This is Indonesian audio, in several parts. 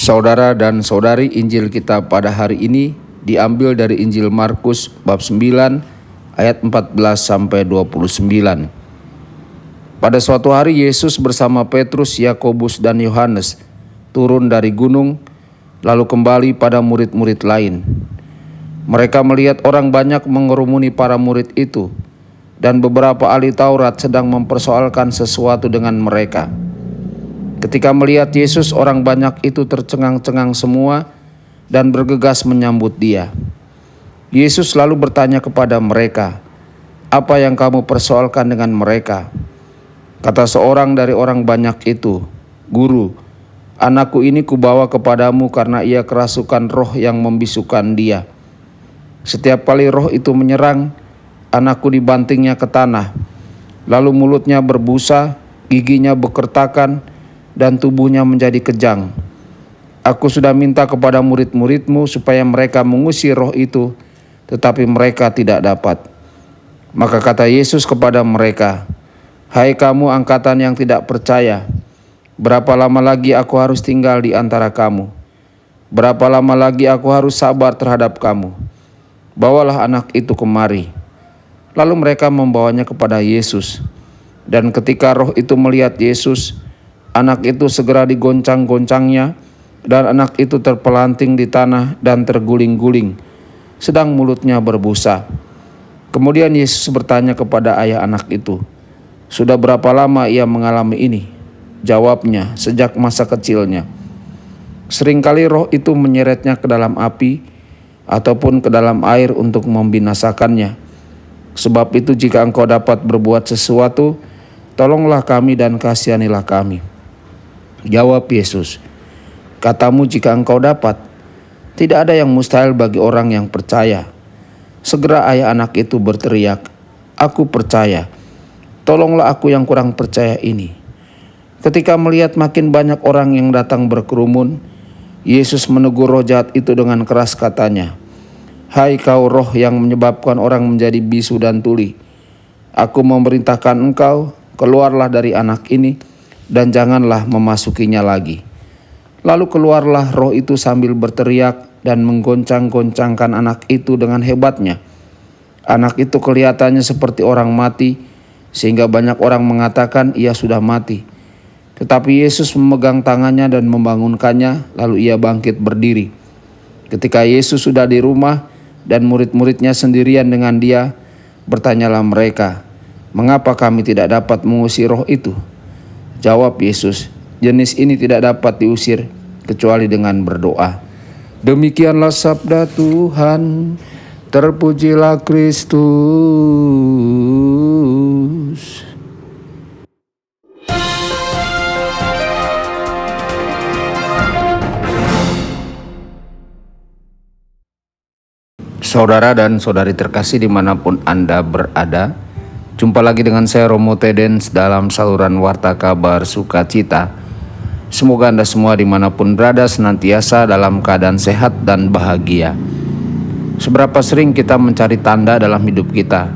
Saudara dan saudari, Injil kita pada hari ini diambil dari Injil Markus bab 9 ayat 14 sampai 29. Pada suatu hari Yesus bersama Petrus, Yakobus dan Yohanes turun dari gunung lalu kembali pada murid-murid lain. Mereka melihat orang banyak mengerumuni para murid itu dan beberapa ahli Taurat sedang mempersoalkan sesuatu dengan mereka. Ketika melihat Yesus, orang banyak itu tercengang-cengang semua dan bergegas menyambut Dia. Yesus lalu bertanya kepada mereka, "Apa yang kamu persoalkan dengan mereka?" Kata seorang dari orang banyak itu, "Guru, anakku ini kubawa kepadamu karena ia kerasukan roh yang membisukan dia. Setiap kali roh itu menyerang, anakku dibantingnya ke tanah, lalu mulutnya berbusa, giginya bekertakan, dan tubuhnya menjadi kejang. Aku sudah minta kepada murid-muridmu supaya mereka mengusir roh itu, tetapi mereka tidak dapat." Maka kata Yesus kepada mereka, "Hai kamu angkatan yang tidak percaya, berapa lama lagi aku harus tinggal di antara kamu? Berapa lama lagi aku harus sabar terhadap kamu? Bawalah anak itu kemari." Lalu mereka membawanya kepada Yesus. Dan ketika roh itu melihat Yesus, anak itu segera digoncang-goncangnya, dan anak itu terpelanting di tanah dan terguling-guling, sedang mulutnya berbusa. Kemudian Yesus bertanya kepada ayah anak itu, "Sudah berapa lama ia mengalami ini?" Jawabnya, "Sejak masa kecilnya. Seringkali roh itu menyeretnya ke dalam api ataupun ke dalam air untuk membinasakannya. Sebab itu jika engkau dapat berbuat sesuatu, tolonglah kami dan kasihanilah kami." Jawab Yesus, "Katamu jika engkau dapat, tidak ada yang mustahil bagi orang yang percaya." Segera ayah anak itu berteriak, "Aku percaya, tolonglah aku yang kurang percaya ini." Ketika melihat makin banyak orang yang datang berkerumun, Yesus menegur roh jahat itu dengan keras katanya, "Hai kau roh yang menyebabkan orang menjadi bisu dan tuli, aku memerintahkan engkau, keluarlah dari anak ini dan janganlah memasukinya lagi." Lalu keluarlah roh itu sambil berteriak dan menggoncang-goncangkan anak itu dengan hebatnya. Anak itu kelihatannya seperti orang mati, sehingga banyak orang mengatakan ia sudah mati. Tetapi Yesus memegang tangannya dan membangunkannya, lalu ia bangkit berdiri. Ketika Yesus sudah di rumah dan murid-muridnya sendirian dengan Dia, bertanyalah mereka, "Mengapa kami tidak dapat mengusir roh itu?" Jawab Yesus, "Jenis ini tidak dapat diusir kecuali dengan berdoa." Demikianlah sabda Tuhan. Terpujilah Kristus. Saudara dan saudari terkasih dimanapun Anda berada, jumpa lagi dengan saya Romo Tedens dalam saluran Warta Kabar Sukacita. Semoga Anda semua dimanapun berada senantiasa dalam keadaan sehat dan bahagia. Seberapa sering kita mencari tanda dalam hidup kita,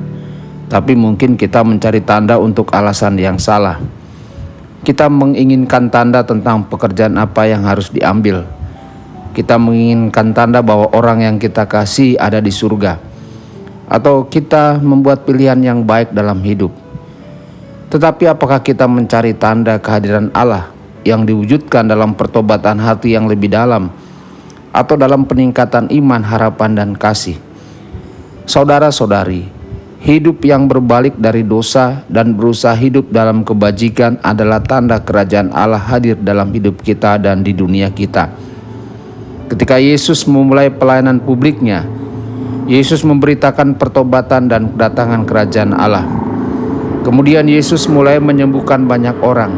tapi mungkin kita mencari tanda untuk alasan yang salah. Kita menginginkan tanda tentang pekerjaan apa yang harus diambil. Kita menginginkan tanda bahwa orang yang kita kasih ada di surga. Atau kita membuat pilihan yang baik dalam hidup. Tetapi apakah kita mencari tanda kehadiran Allah yang diwujudkan dalam pertobatan hati yang lebih dalam, atau dalam peningkatan iman, harapan, dan kasih? Saudara-saudari, hidup yang berbalik dari dosa dan berusaha hidup dalam kebajikan adalah tanda kerajaan Allah hadir dalam hidup kita dan di dunia kita. Ketika Yesus memulai pelayanan publiknya, Yesus memberitakan pertobatan dan kedatangan kerajaan Allah. Kemudian Yesus mulai menyembuhkan banyak orang.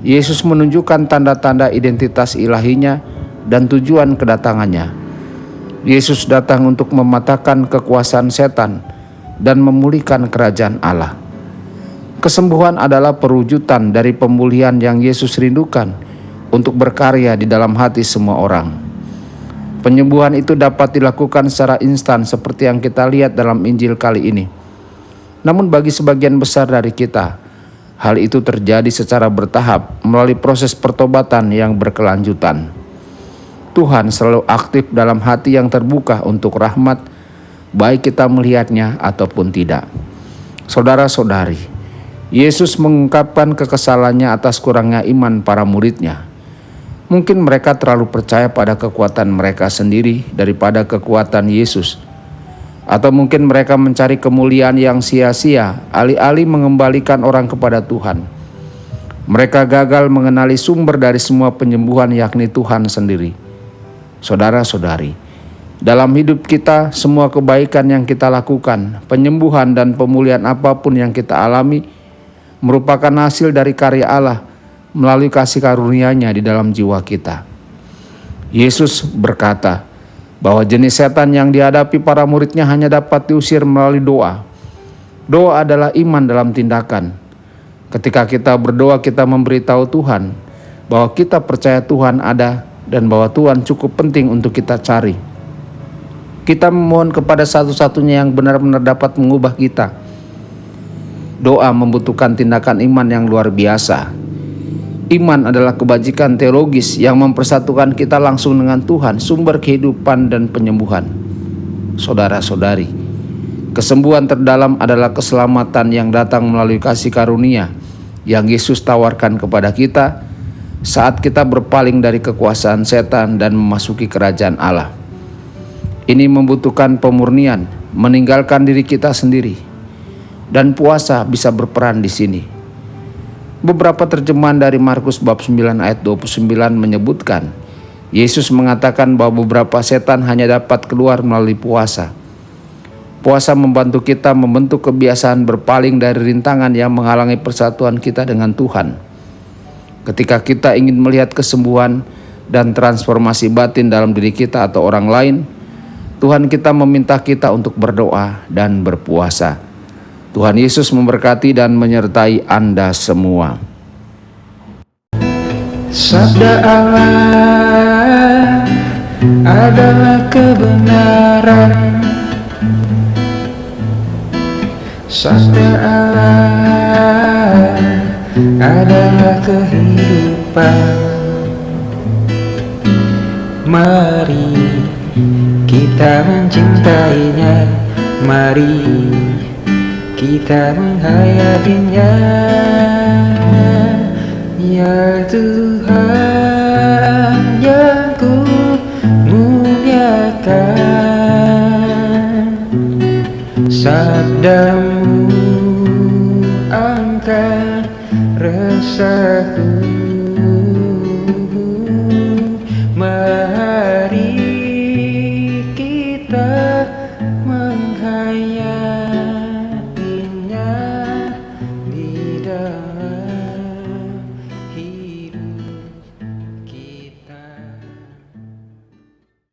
Yesus menunjukkan tanda-tanda identitas ilahinya dan tujuan kedatangannya. Yesus datang untuk mematahkan kekuasaan setan dan memulihkan kerajaan Allah. Kesembuhan adalah perwujudan dari pemulihan yang Yesus rindukan untuk berkarya di dalam hati semua orang. Penyembuhan itu dapat dilakukan secara instan seperti yang kita lihat dalam Injil kali ini. Namun bagi sebagian besar dari kita, hal itu terjadi secara bertahap melalui proses pertobatan yang berkelanjutan. Tuhan selalu aktif dalam hati yang terbuka untuk rahmat, baik kita melihatnya ataupun tidak. Saudara-saudari, Yesus mengungkapkan kekesalannya atas kurangnya iman para muridnya. Mungkin mereka terlalu percaya pada kekuatan mereka sendiri daripada kekuatan Yesus. Atau mungkin mereka mencari kemuliaan yang sia-sia, alih-alih mengembalikan orang kepada Tuhan. Mereka gagal mengenali sumber dari semua penyembuhan, yakni Tuhan sendiri. Saudara-saudari, dalam hidup kita, semua kebaikan yang kita lakukan, penyembuhan dan pemulihan apapun yang kita alami, merupakan hasil dari karya Allah melalui kasih karunia-Nya di dalam jiwa kita. Yesus berkata bahwa jenis setan yang dihadapi para muridnya hanya dapat diusir melalui doa. Doa adalah iman dalam tindakan. Ketika kita berdoa, kita memberitahu Tuhan bahwa kita percaya Tuhan ada dan bahwa Tuhan cukup penting untuk kita cari. Kita memohon kepada satu-satunya yang benar-benar dapat mengubah kita. Doa membutuhkan tindakan iman yang luar biasa. Iman adalah kebajikan teologis yang mempersatukan kita langsung dengan Tuhan, sumber kehidupan dan penyembuhan. Saudara-saudari, kesembuhan terdalam adalah keselamatan yang datang melalui kasih karunia yang Yesus tawarkan kepada kita saat kita berpaling dari kekuasaan setan dan memasuki kerajaan Allah. Ini membutuhkan pemurnian, meninggalkan diri kita sendiri, dan puasa bisa berperan di sini. Beberapa terjemahan dari Markus bab 9 ayat 29 menyebutkan, Yesus mengatakan bahwa beberapa setan hanya dapat keluar melalui puasa. Puasa membantu kita membentuk kebiasaan berpaling dari rintangan yang menghalangi persatuan kita dengan Tuhan. Ketika kita ingin melihat kesembuhan dan transformasi batin dalam diri kita atau orang lain, Tuhan kita meminta kita untuk berdoa dan berpuasa. Tuhan Yesus memberkati dan menyertai Anda semua. Sabda Allah adalah kebenaran. Sabda Allah adalah kehidupan. Mari kita mencintainya, mari kita menghayatinya. Ya Tuhan yang ku muliakan, sabdamu angkat resahku. Mari kita menghayati